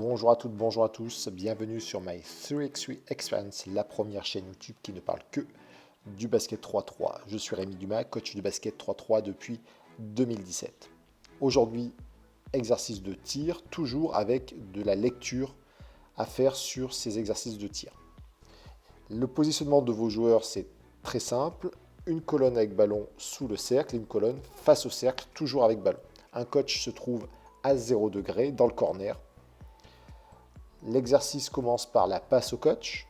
Bonjour à toutes, bonjour à tous, bienvenue sur My 3x3 Experience, la première chaîne YouTube qui ne parle que du basket 3-3. Je suis Rémi Dumas, coach de basket 3-3 depuis 2017. Aujourd'hui, exercice de tir, toujours avec de la lecture à faire sur ces exercices de tir. Le positionnement de vos joueurs, c'est très simple. Une colonne avec ballon sous le cercle et une colonne face au cercle, toujours avec ballon. Un coach se trouve à 0 degré dans le corner. L'exercice commence par la passe au coach.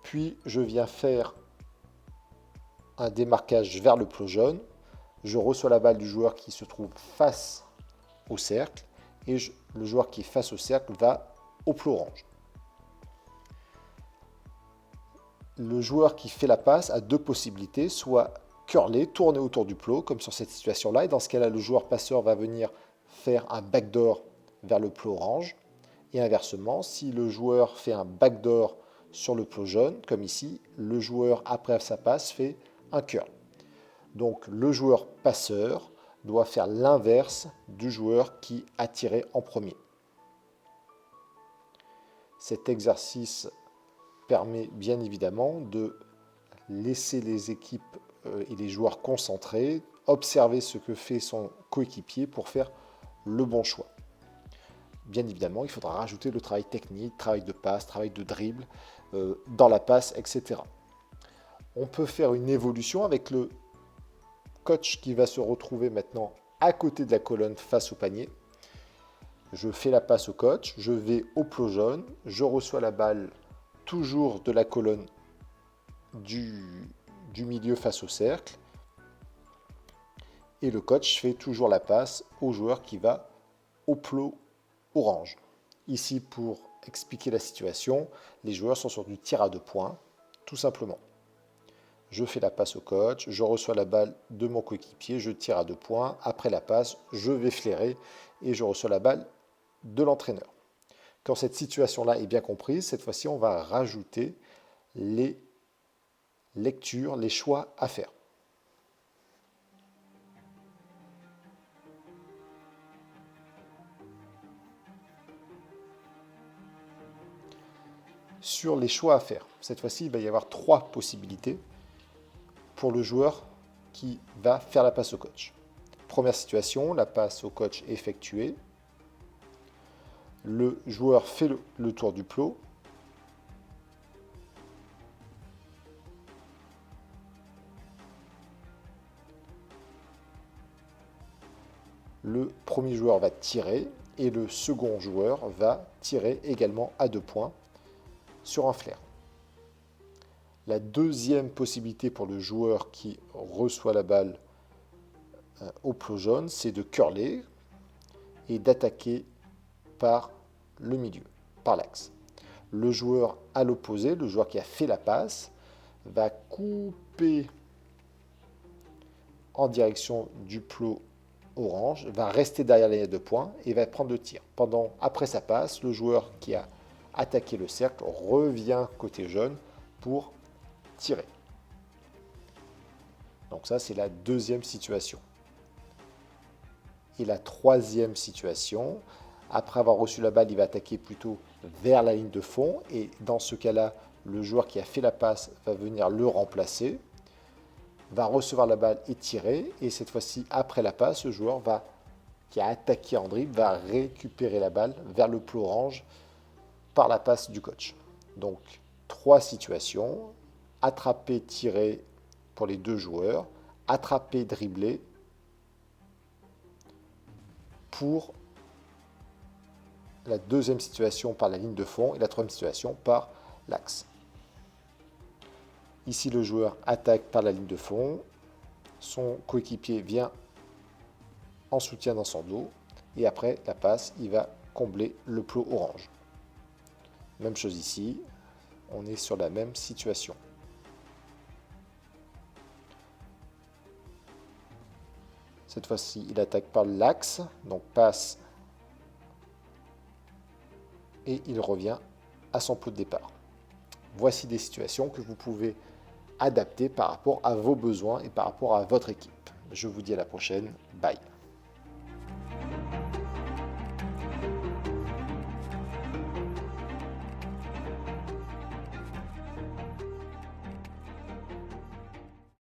Puis je viens faire un démarquage vers le plot jaune. Je reçois la balle du joueur qui se trouve face au cercle. Et le joueur qui est face au cercle va au plot orange. Le joueur qui fait la passe a deux possibilités, soit curler, tourner autour du plot, comme sur cette situation-là. Et dans ce cas-là, le joueur passeur va venir faire un backdoor vers le plot orange. Et inversement, si le joueur fait un backdoor sur le plot jaune, comme ici, le joueur, après sa passe, fait un curl. Donc le joueur passeur doit faire l'inverse du joueur qui a tiré en premier. Cet exercice permet bien évidemment de laisser les équipes et les joueurs concentrés, observer ce que fait son coéquipier pour faire le bon choix. Bien évidemment, il faudra rajouter le travail technique, travail de passe, travail de dribble, dans la passe, etc. On peut faire une évolution avec le coach qui va se retrouver maintenant à côté de la colonne face au panier. Je fais la passe au coach, je vais au plot jaune, je reçois la balle toujours de la colonne du milieu face au cercle. Et le coach fait toujours la passe au joueur qui va au plot orange. Ici, pour expliquer la situation, les joueurs sont sur du tir à 2 points, tout simplement. Je fais la passe au coach, je reçois la balle de mon coéquipier, je tire à 2 points. Après la passe, je vais flairer et je reçois la balle de l'entraîneur. Quand cette situation-là est bien comprise, cette fois-ci, on va rajouter les lectures, les choix à faire. Sur les choix à faire, cette fois-ci, il va y avoir 3 possibilités pour le joueur qui va faire la passe au coach. Première situation, la passe au coach est effectuée. Le joueur fait le tour du plot. Le premier joueur va tirer et le second joueur va tirer également à 2 points sur un flair. La deuxième possibilité pour le joueur qui reçoit la balle au plot jaune, c'est de curler et d'attaquer par le milieu, par l'axe. Le joueur à l'opposé, le joueur qui a fait la passe, va couper en direction du plot orange, va rester derrière la ligne de points et va prendre le tir. Après sa passe, le joueur qui a attaqué le cercle revient côté jaune pour tirer. Donc ça, c'est la deuxième situation. Et la troisième situation, après avoir reçu la balle, il va attaquer plutôt vers la ligne de fond. Et dans ce cas-là, le joueur qui a fait la passe va venir le remplacer, va recevoir la balle et tirer. Et cette fois-ci, après la passe, le joueur qui a attaqué en dribble va récupérer la balle vers le plot orange par la passe du coach. Donc, 3 situations. Attraper, tirer pour les 2 joueurs. Attraper, dribbler pour la deuxième situation par la ligne de fond et la troisième situation par l'axe. Ici, le joueur attaque par la ligne de fond. Son coéquipier vient en soutien dans son dos. Et après la passe, il va combler le plot orange. Même chose ici. On est sur la même situation. Cette fois-ci, il attaque par l'axe. Donc passe. Et il revient à son plot de départ. Voici des situations que vous pouvez adapter par rapport à vos besoins et par rapport à votre équipe. Je vous dis à la prochaine. Bye.